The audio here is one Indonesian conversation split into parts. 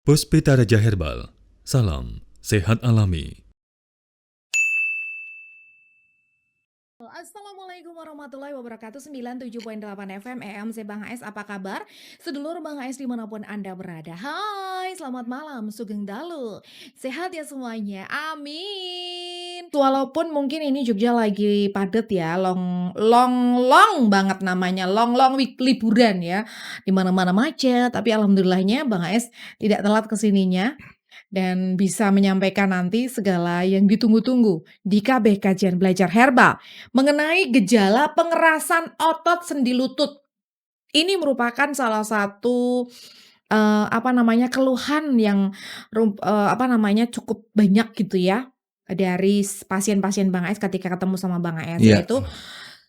Puspita Raja Herbal, salam sehat alami. Assalamualaikum warahmatullahi wabarakatuh. 97.8 FM EMC Bang AS, apa kabar? Sedulur Bang AS dimanapun Anda berada. Hai, selamat malam, Sugeng Dalu. Sehat ya semuanya, amin. Walaupun mungkin ini Jogja lagi padet ya, long banget namanya, long week liburan ya. Di mana-mana macet, tapi alhamdulillahnya Bang AS tidak telat kesininya dan bisa menyampaikan nanti segala yang ditunggu-tunggu di KB Kajian Belajar Herbal mengenai gejala pengerasan otot sendi lutut. Ini merupakan salah satu, keluhan yang cukup banyak gitu ya, dari pasien-pasien Bang AS ketika ketemu sama Bang AS, Iya, yaitu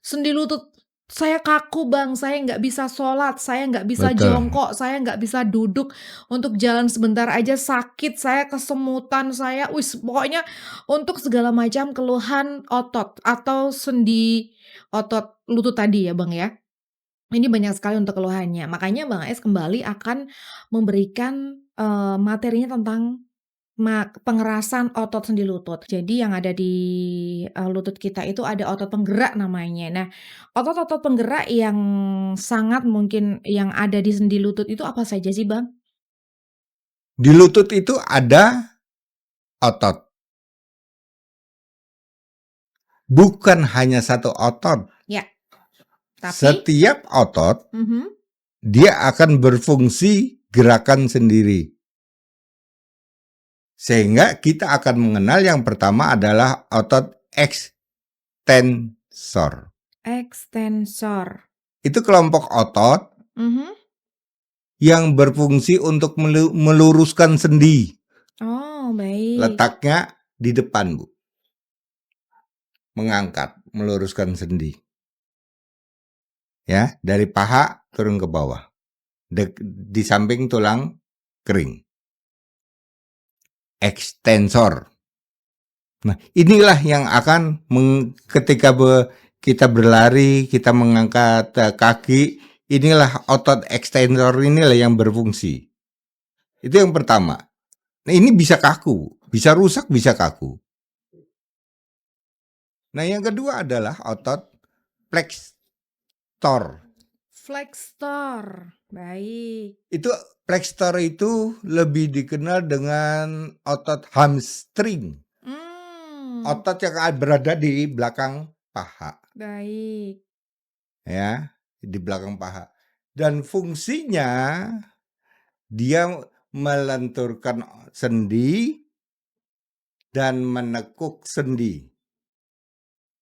sendi lutut, "Saya kaku Bang, saya nggak bisa sholat, saya nggak bisa betul. jongkok, saya nggak bisa duduk, untuk jalan sebentar aja sakit, saya kesemutan, saya" pokoknya untuk segala macam keluhan otot atau sendi otot lutut tadi ya Bang ya. Ini banyak sekali untuk keluhannya. Makanya Bang AS kembali akan memberikan, materinya tentang pengerasan otot sendi lutut. Jadi yang ada di, lutut kita itu ada otot penggerak namanya. Nah, otot-otot penggerak yang sangat mungkin yang ada di sendi lutut itu apa saja sih, Bang? Di lutut itu ada otot. Bukan hanya satu otot. Ya, tapi Setiap otot Mhm. dia akan berfungsi gerakan sendiri. Sehingga kita akan mengenal yang pertama adalah otot ekstensor. Ekstensor. Itu kelompok otot Mhm. yang berfungsi untuk meluruskan sendi. Oh, baik. Letaknya di depan, Bu. Mengangkat, meluruskan sendi. Ya, dari paha turun ke bawah. Di samping tulang kering. Ekstensor. Nah, inilah yang akan ketika kita berlari, kita mengangkat kaki, inilah otot ekstensor inilah yang berfungsi. Itu yang pertama. Nah, ini bisa kaku, bisa rusak, bisa kaku. Nah, yang kedua adalah otot flexor. Flexor. Baik. Itu flexor itu lebih dikenal dengan otot hamstring. Otot yang berada di belakang paha. Baik. Ya, di belakang paha. Dan fungsinya dia melenturkan sendi dan menekuk sendi.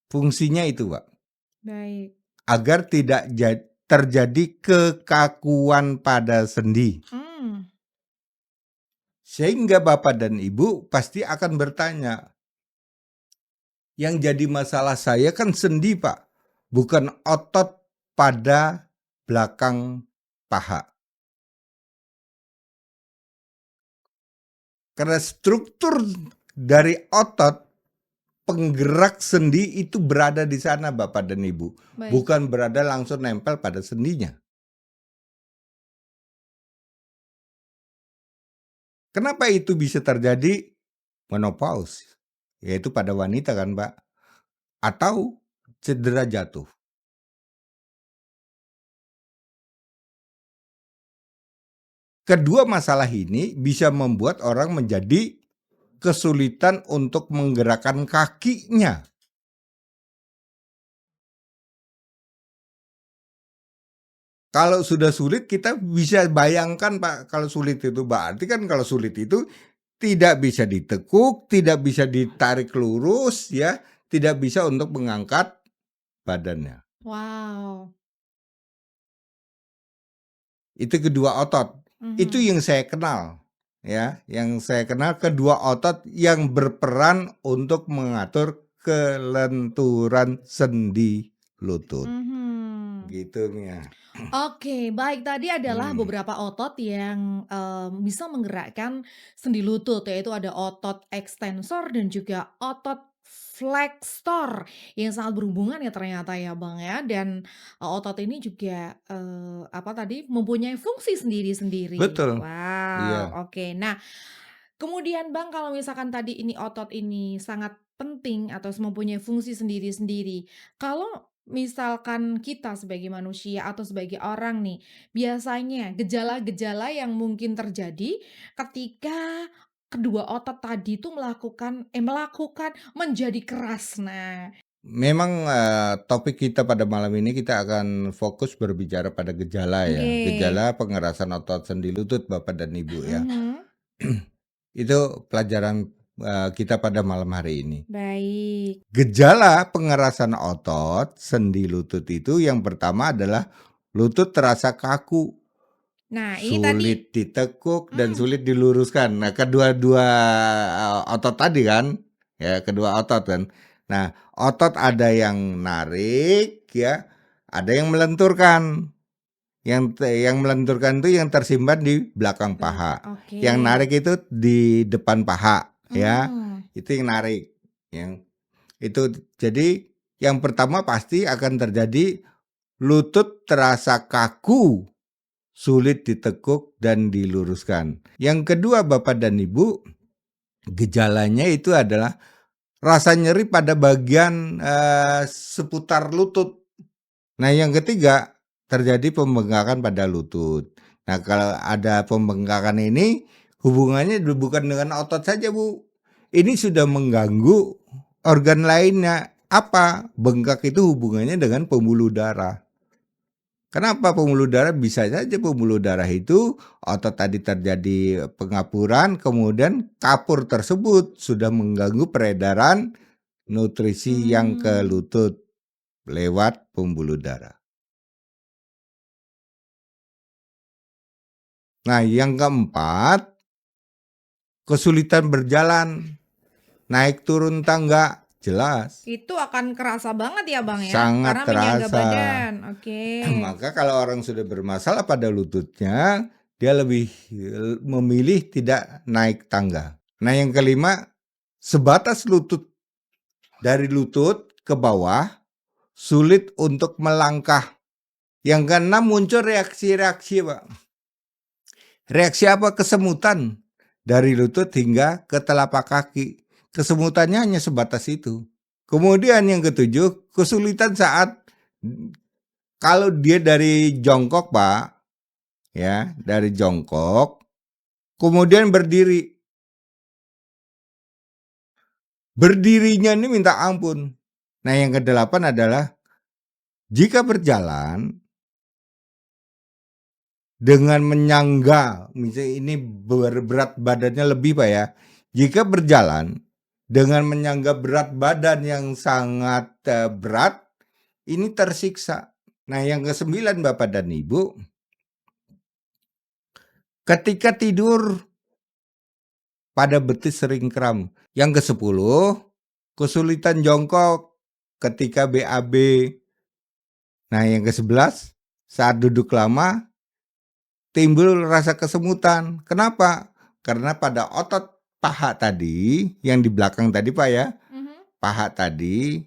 Fungsinya itu, Pak. Baik. Agar tidak terjadi kekakuan pada sendi. Sehingga Bapak dan Ibu pasti akan bertanya, yang jadi masalah saya kan sendi, Pak, bukan otot pada belakang paha. Karena struktur dari otot penggerak sendi itu berada di sana, Bapak dan Ibu. Baik. Bukan berada langsung nempel pada sendinya. Kenapa itu bisa terjadi? Menopause, yaitu pada wanita kan, Pak. Atau cedera jatuh. Kedua masalah ini bisa membuat orang menjadi kesulitan untuk menggerakkan kakinya. Kalau sudah sulit, kita bisa bayangkan, Pak, kalau sulit itu berarti kan kalau sulit itu tidak bisa ditekuk, tidak bisa ditarik lurus, ya, tidak bisa untuk mengangkat badannya. Wow. Itu kedua otot. Itu yang saya kenal, ya, yang saya kenal kedua otot yang berperan untuk mengatur kelenturan sendi lutut. Gitu, Mia. Oke, baik, tadi adalah beberapa otot yang, bisa menggerakkan sendi lutut, yaitu ada otot ekstensor dan juga otot flexor yang sangat berhubungan ya ternyata ya, Bang, ya dan, otot ini juga, apa tadi, mempunyai fungsi sendiri-sendiri. Betul, iya. Wow, oke. Nah, kemudian, Bang, kalau misalkan tadi ini otot ini sangat penting atau mempunyai fungsi sendiri-sendiri, kalau misalkan kita sebagai manusia atau sebagai orang nih, biasanya gejala-gejala yang mungkin terjadi ketika kedua otot tadi itu melakukan menjadi keras. Nah, Memang, topik kita pada malam ini kita akan fokus berbicara pada gejala ya, oke. gejala pengerasan otot sendi lutut Bapak dan Ibu ya. Mhm, Itu pelajaran, kita pada malam hari ini. baik. Gejala pengerasan otot sendi lutut itu yang pertama adalah lutut terasa kaku, Nah, ini tadi sulit ditekuk dan mmm, sulit diluruskan. Nah, kedua-dua, otot tadi kan, ya kedua otot kan. Nah, otot ada yang narik ya, ada yang melenturkan. Yang melenturkan itu yang tersimpan di belakang paha. oke. Yang narik itu di depan paha ya, Mmm, itu yang narik. Yang itu jadi yang pertama pasti akan terjadi lutut terasa kaku, sulit ditekuk dan diluruskan. Yang kedua Bapak dan Ibu, gejalanya itu adalah rasa nyeri pada bagian, seputar lutut. Nah yang ketiga, terjadi pembengkakan pada lutut. Nah kalau ada pembengkakan ini, hubungannya bukan dengan otot saja Bu, ini sudah mengganggu organ lainnya. Apa? Bengkak itu hubungannya dengan pembuluh darah. Kenapa pembuluh darah? Bisa saja pembuluh darah itu otot tadi terjadi pengapuran, kemudian kapur tersebut sudah mengganggu peredaran nutrisi yang ke mmm. lutut lewat pembuluh darah. Nah, yang keempat, kesulitan berjalan, naik turun tangga, jelas Itu akan kerasa banget ya, Bang, ya? sangat Karena menyangga terasa. badan, oke. Maka kalau orang sudah bermasalah pada lututnya, dia lebih memilih tidak naik tangga. Nah, yang kelima, sebatas lutut, dari lutut ke bawah, sulit untuk melangkah. Yang keenam muncul reaksi-reaksi, Pak. Reaksi apa? Kesemutan dari lutut hingga ke telapak kaki. Kesemutannya hanya sebatas itu. Kemudian yang ketujuh, kesulitan saat kalau dia dari jongkok, Pak, ya, dari jongkok, kemudian berdiri. Berdirinya ini minta ampun. Nah, yang kedelapan adalah jika berjalan dengan menyangga, misalnya ini berat badannya lebih Pak ya. Jika berjalan dengan menyangga berat badan yang sangat berat, ini tersiksa. Nah yang kesembilan Bapak dan Ibu, ketika tidur pada betis sering kram. Yang kesepuluh, kesulitan jongkok ketika BAB. Nah yang kesebelas, saat duduk lama timbul rasa kesemutan. Kenapa? Karena pada otot paha tadi, yang di belakang tadi Pak ya, Mhm. paha tadi,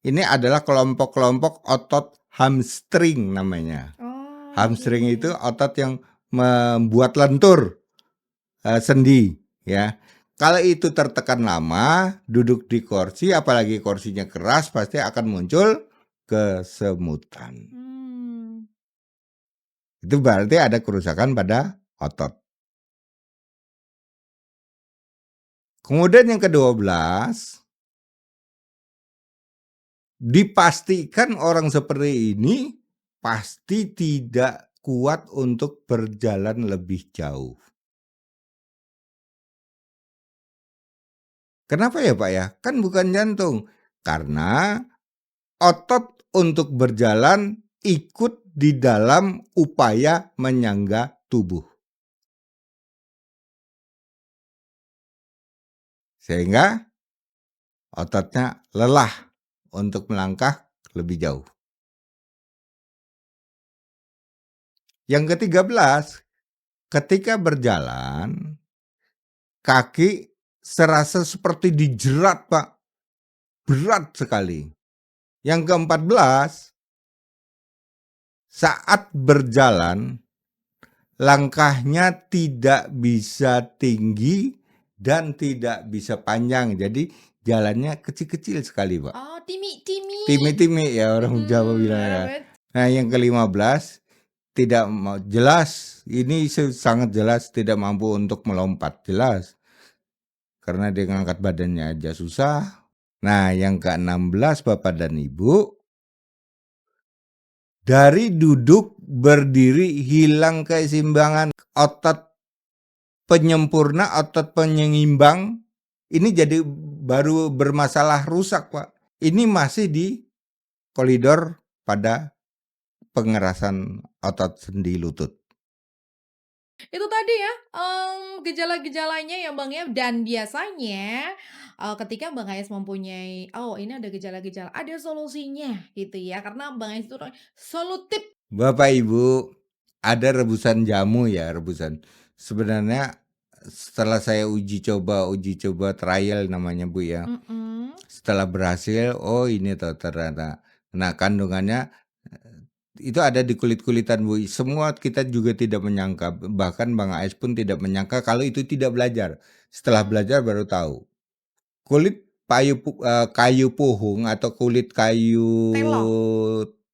ini adalah kelompok-kelompok otot hamstring namanya. Oh, Hamstring itu oke. otot yang membuat lentur sendi ya. Kalau itu tertekan lama, duduk di kursi, apalagi kursinya keras, pasti akan muncul kesemutan. Mmm, Itu berarti ada kerusakan pada otot. Kemudian yang ke-12, dipastikan orang seperti ini pasti tidak kuat untuk berjalan lebih jauh. Kenapa ya Pak ya? Kan bukan jantung. Karena otot untuk berjalan ikut di dalam upaya menyangga tubuh. Sehingga ototnya lelah untuk melangkah lebih jauh. Yang ke-13, ketika berjalan, kaki serasa seperti dijerat, Pak. berat sekali. Yang ke-14, saat berjalan langkahnya tidak bisa tinggi dan tidak bisa panjang. Jadi jalannya kecil-kecil sekali, Pak. Oh, timi-timi. Timi-timi ya orang Jawa bilang ya. Nah, yang ke-15, tidak mau jelas, ini sangat jelas tidak mampu untuk melompat, jelas. Karena dia ngangkat badannya aja susah. Nah, yang ke-16 Bapak dan Ibu, dari duduk berdiri hilang keseimbangan, otot penyempurna, otot penyeimbang ini jadi baru bermasalah rusak, Pak. Ini masih di koridor pada pengerasan otot sendi lutut. Itu tadi ya, gejala-gejalanya ya Bang ya, dan biasanya, ketika Bang Ais mempunyai, oh ini ada gejala-gejala, ada solusinya gitu ya, karena Bang Ais itu solutif. Bapak Ibu, ada rebusan jamu ya, rebusan. Sebenarnya setelah saya uji coba trial namanya Bu ya. Setelah berhasil, oh ini tuh ternyata. Nah, kandungannya itu ada di kulit-kulitan Bu. Semua kita juga tidak menyangka, bahkan Bang Ais pun tidak menyangka kalau itu tidak belajar. Setelah belajar baru tahu. Kulit kayu puhung atau kulit kayu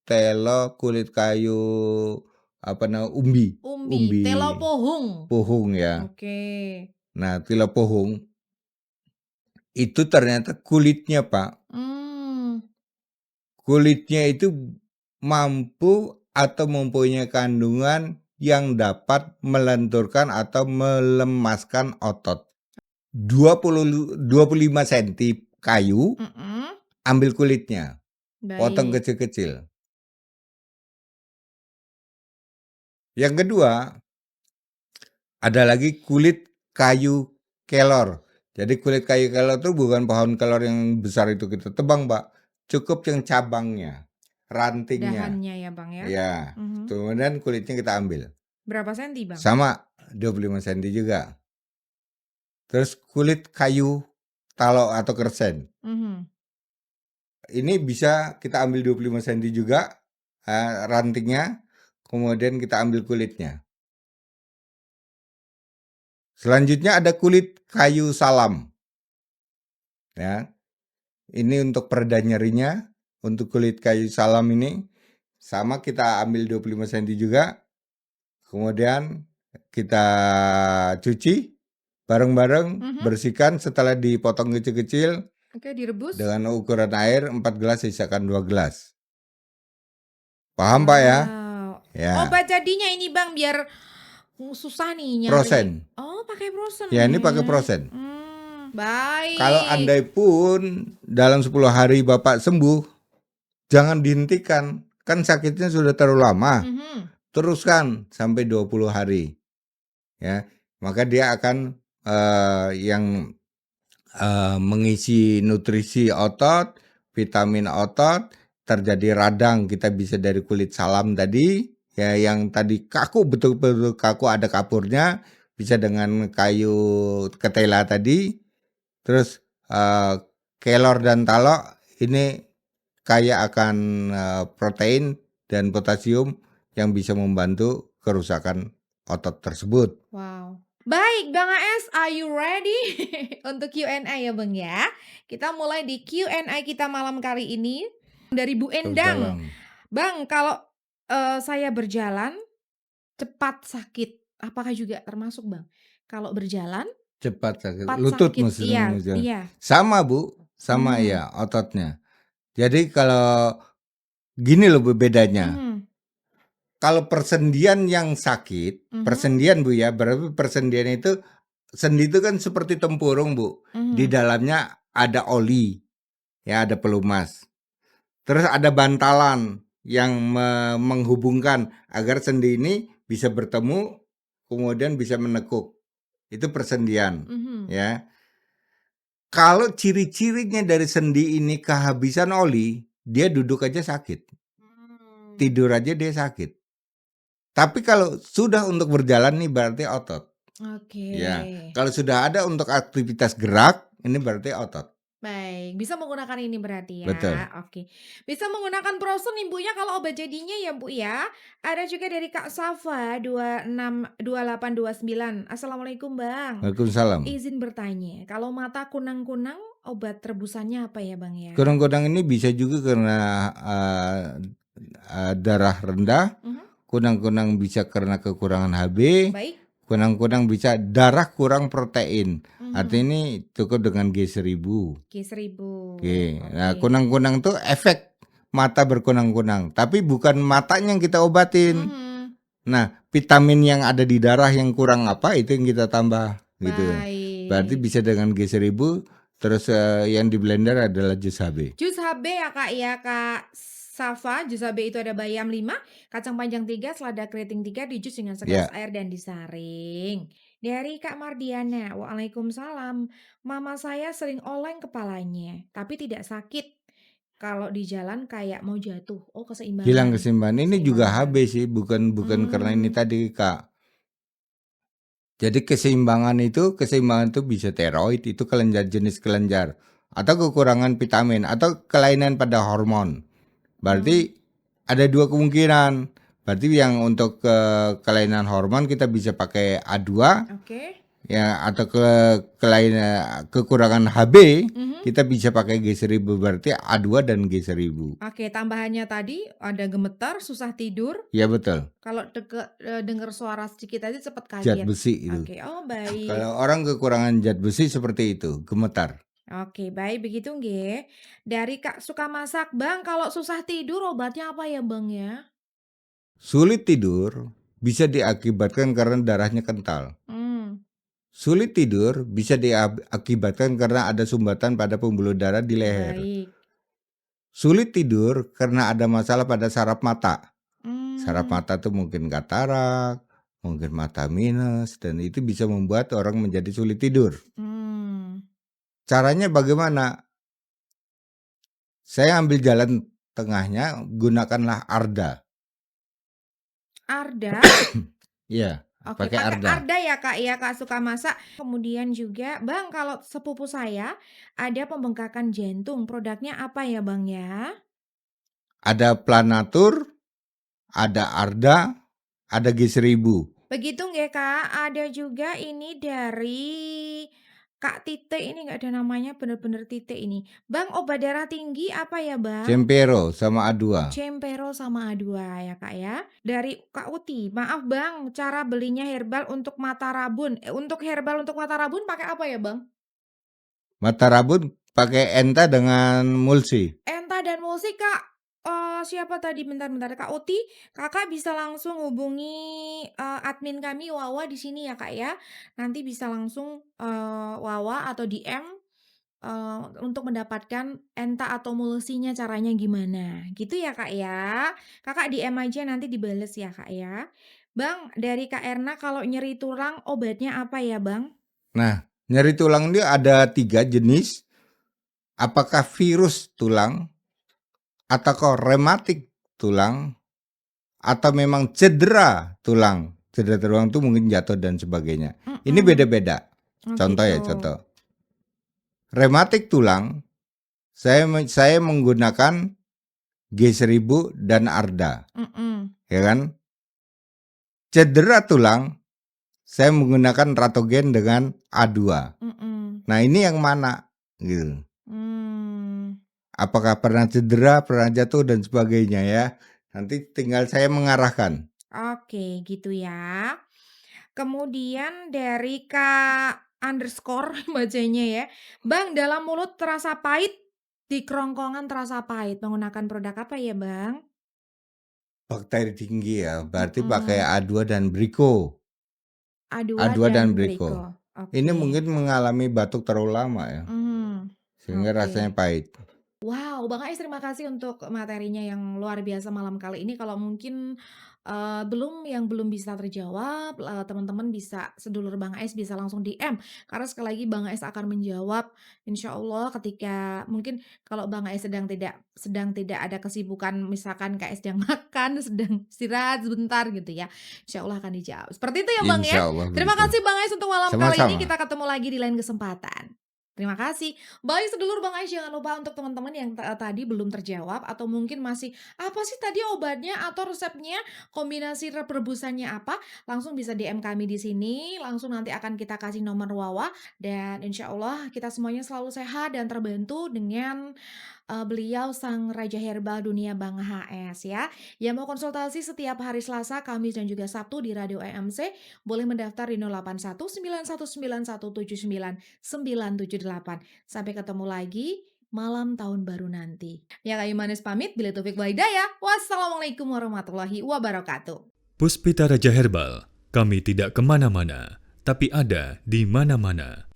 telo, kulit kayu umbi. Umbi, telo pohung. Puhung ya. Oke. Nah, telo puhung itu ternyata kulitnya, Pak. Kulitnya itu mampu atau mempunyai kandungan yang dapat melenturkan atau melemaskan otot. 25 cm kayu, ambil kulitnya, potong Baik. kecil-kecil. Yang kedua, ada lagi kulit kayu kelor. Jadi kulit kayu kelor itu bukan pohon kelor yang besar itu kita tebang, Pak. Cukup yang cabangnya, rantingnya. Dahannya ya Bang ya. Ya, kemudian kulitnya kita ambil. Berapa senti Bang? Sama, 25 cm juga. Terus kulit kayu talok atau kersen. Ini bisa kita ambil 25 cm juga, rantingnya, kemudian kita ambil kulitnya. Selanjutnya ada kulit kayu salam. Ya. Ini untuk pereda nyerinya. Untuk kulit kayu salam ini sama kita ambil 25 cm juga. Kemudian kita cuci bareng-bareng, bersihkan setelah dipotong kecil-kecil. Oke, direbus. Dengan ukuran air 4 gelas sisakan 2 gelas. Paham Pak ya? Ya. Oh, jadinya ini Bang biar susah nih nyari. Prosen. Oh, pakai prosen. Ya, ini pakai prosen. Baik. Kalau andai pun dalam 10 hari Bapak sembuh, jangan dihentikan. Kan sakitnya sudah terlalu lama. Teruskan sampai 20 hari. Ya, maka dia akan mengisi nutrisi otot, vitamin otot, terjadi radang. Kita bisa dari kulit salam tadi, ya yang tadi kaku, betul-betul kaku, ada kapurnya, bisa dengan kayu ketela tadi. Terus kelor dan talok ini kaya akan protein dan potasium yang bisa membantu kerusakan otot tersebut. Wow. Baik, Bang AS, are you ready untuk Q&A ya Bang ya? Kita mulai di Q&A kita malam kali ini dari Bu Endang. Bang, kalau saya berjalan cepat sakit, apakah juga termasuk Bang? Kalau berjalan cepat sakit, lutut maksudnya. Iya. Sama Bu, sama ya ototnya. Jadi kalau gini loh bedanya. Kalau persendian yang sakit, persendian Bu ya, berarti persendian itu, sendi itu kan seperti tempurung Bu. Di dalamnya ada oli, ya ada pelumas. Terus ada bantalan yang menghubungkan agar sendi ini bisa bertemu, kemudian bisa menekuk. Itu persendian, ya. Kalau ciri-cirinya dari sendi ini kehabisan oli, dia duduk aja sakit. Tidur aja dia sakit. Tapi kalau sudah untuk berjalan nih berarti otot. Oke. Ya, kalau sudah ada untuk aktivitas gerak, ini berarti otot. Baik, bisa menggunakan ini berarti Betul. ya, oke. Bisa menggunakan Prosun ibunya kalau obat jadinya ya Bu ya. Ada juga dari Kak Safa 262829. Assalamualaikum Bang, Waalaikumsalam. izin bertanya, kalau mata kunang-kunang obat tebusannya apa ya Bang ya? Kunang-kunang ini bisa juga karena darah rendah, Mhm, kunang-kunang bisa karena kekurangan HB, baik, kunang-kunang bisa darah kurang protein. mhm, Artinya ini cukup dengan G1000. Q1000, Oke. Nah, oke, kunang-kunang tuh efek mata berkunang-kunang, tapi bukan matanya yang kita obatin. mhm, Nah, vitamin yang ada di darah yang kurang apa itu yang kita tambah gitu. Berarti baik. bisa dengan G1000, terus yang di blender adalah jus HB. Jus HB ya, Kak Safa, jus HB itu ada bayam 5, kacang panjang 3, selada keriting 3, dijus dengan segelas Ya, air dan disaring. Dari Kak Mardiana, Waalaikumsalam. Mama saya sering oleng kepalanya, tapi tidak sakit. Kalau di jalan kayak mau jatuh. Oh, hilang keseimbangan. keseimbangan. Ini juga HB Keseimbangan. sih, bukan bukan karena ini Hmm, tadi Kak. Jadi keseimbangan itu bisa tiroid, itu kelenjar jenis kelenjar, atau kekurangan vitamin, atau kelainan pada hormon. hmm, Berarti ada dua kemungkinan. Berarti yang untuk kelainan hormon kita bisa pakai A2 oke. ya, atau kelainan kekurangan HB Mhm. kita bisa pakai G1000. Berarti A2 dan G1000. Oke, tambahannya tadi ada gemetar, susah tidur. Ya betul. Kalau dengar suara sedikit aja cepet Zat kaget. besi itu. Oke, oh baik. Kalau orang kekurangan zat besi seperti itu, gemetar. Oke, baik begitu nggih. Dari Kak suka masak, Bang, kalau susah tidur obatnya apa ya, Bang, ya? Sulit tidur bisa diakibatkan karena darahnya kental. Hmm, Sulit tidur bisa diakibatkan karena ada sumbatan pada pembuluh darah di leher. baik. Sulit tidur karena ada masalah pada saraf mata. Saraf Hmm, mata tuh mungkin katarak, mungkin mata minus, dan itu bisa membuat orang menjadi sulit tidur. hmm. Caranya bagaimana? Saya ambil jalan tengahnya, gunakanlah Arda. Arda? Iya, Oke, pakai pakai Arda. Arda ya, Kak, ya, Kak suka masak. Kemudian juga, Bang, kalau sepupu saya ada pembengkakan jantung, produknya apa ya, Bang, ya? Ada Planatur, ada Arda, ada G1000. Begitu nggih, Kak. Ada juga ini dari Kak Tite, ini nggak ada namanya, bener-bener Tite ini. Bang, obat darah tinggi apa ya, Bang? Cempero sama A2. Cempero sama A2 ya, Kak, ya. Dari Kak Uti, maaf Bang, cara belinya herbal untuk mata rabun. Untuk herbal untuk mata rabun pakai apa ya, Bang? Mata rabun pakai Enta dengan Mulsi. Enta dan Mulsi, Kak. Siapa tadi? Bentar-bentar, Kak Uti, Kakak bisa langsung hubungi, admin kami Wawa di sini ya, Kak, ya. Nanti bisa langsung, Wawa atau DM, untuk mendapatkan Enta atau Mulsinya caranya gimana, gitu ya, Kak, ya. Kakak DM aja nanti dibales ya, Kak, ya. Bang, dari Kak Erna kalau nyeri tulang obatnya apa ya, Bang? Nah, nyeri tulang ini ada 3 jenis. Apakah virus tulang, atau rematik tulang, atau memang cedera tulang. Cedera tulang itu mungkin jatuh dan sebagainya. Ini Mhm. beda-beda. Oh, Contoh gitu. ya, contoh. Rematik tulang, saya menggunakan G1000 dan Arda, Mhm. ya kan? Cedera tulang, saya menggunakan Ratogen dengan A2. Mhm. Nah, ini yang mana? Gitu. Mmm. Apakah pernah cedera, pernah jatuh dan sebagainya ya. Nanti tinggal saya mengarahkan. Oke, gitu ya. Kemudian dari Kak underscore bacanya ya. Bang, dalam mulut terasa pahit, di kerongkongan terasa pahit. Menggunakan produk apa ya, Bang? Bakteri tinggi ya, berarti pakai Mhm. A2 dan Brico. A2 A2 dan dan Brico. Brico. Ini Oke. mungkin mengalami batuk terlalu lama ya, Mhm. sehingga Oke. rasanya pahit. Wow, Bang Ais terima kasih untuk materinya yang luar biasa malam kali ini. Kalau mungkin, yang belum bisa terjawab, teman-teman bisa sedulur Bang Ais bisa langsung DM, karena sekali lagi Bang Ais akan menjawab insya Allah ketika mungkin kalau Bang Ais sedang tidak ada kesibukan, misalkan Kak Ais sedang makan, sedang istirahat sebentar gitu ya, insya Allah akan dijawab. Seperti itu ya Bang ya? Insya Allah Terima begitu. kasih Bang Ais untuk malam kali ini, Sama-sama. kita ketemu lagi di lain kesempatan. Terima kasih. Baik sedulur Bang Ais, jangan lupa untuk teman-teman yang tadi belum terjawab atau mungkin masih, "Apa sih tadi obatnya atau resepnya, kombinasi rebusannya apa?" Langsung bisa DM kami di sini, langsung nanti akan kita kasih nomor WhatsApp dan insya Allah kita semuanya selalu sehat dan terbantu dengan, beliau sang raja herbal dunia Bang HS ya. Yang mau konsultasi setiap hari Selasa, Kamis, dan juga Sabtu di Radio EMC, boleh mendaftar di 0819197998. Sampai ketemu lagi malam tahun baru nanti. Ya Kak Imanis pamit, bila taufik wal hidayah. Wassalamualaikum warahmatullahi wabarakatuh. Puspita Raja Herbal, kami tidak kemana-mana, tapi ada di mana-mana.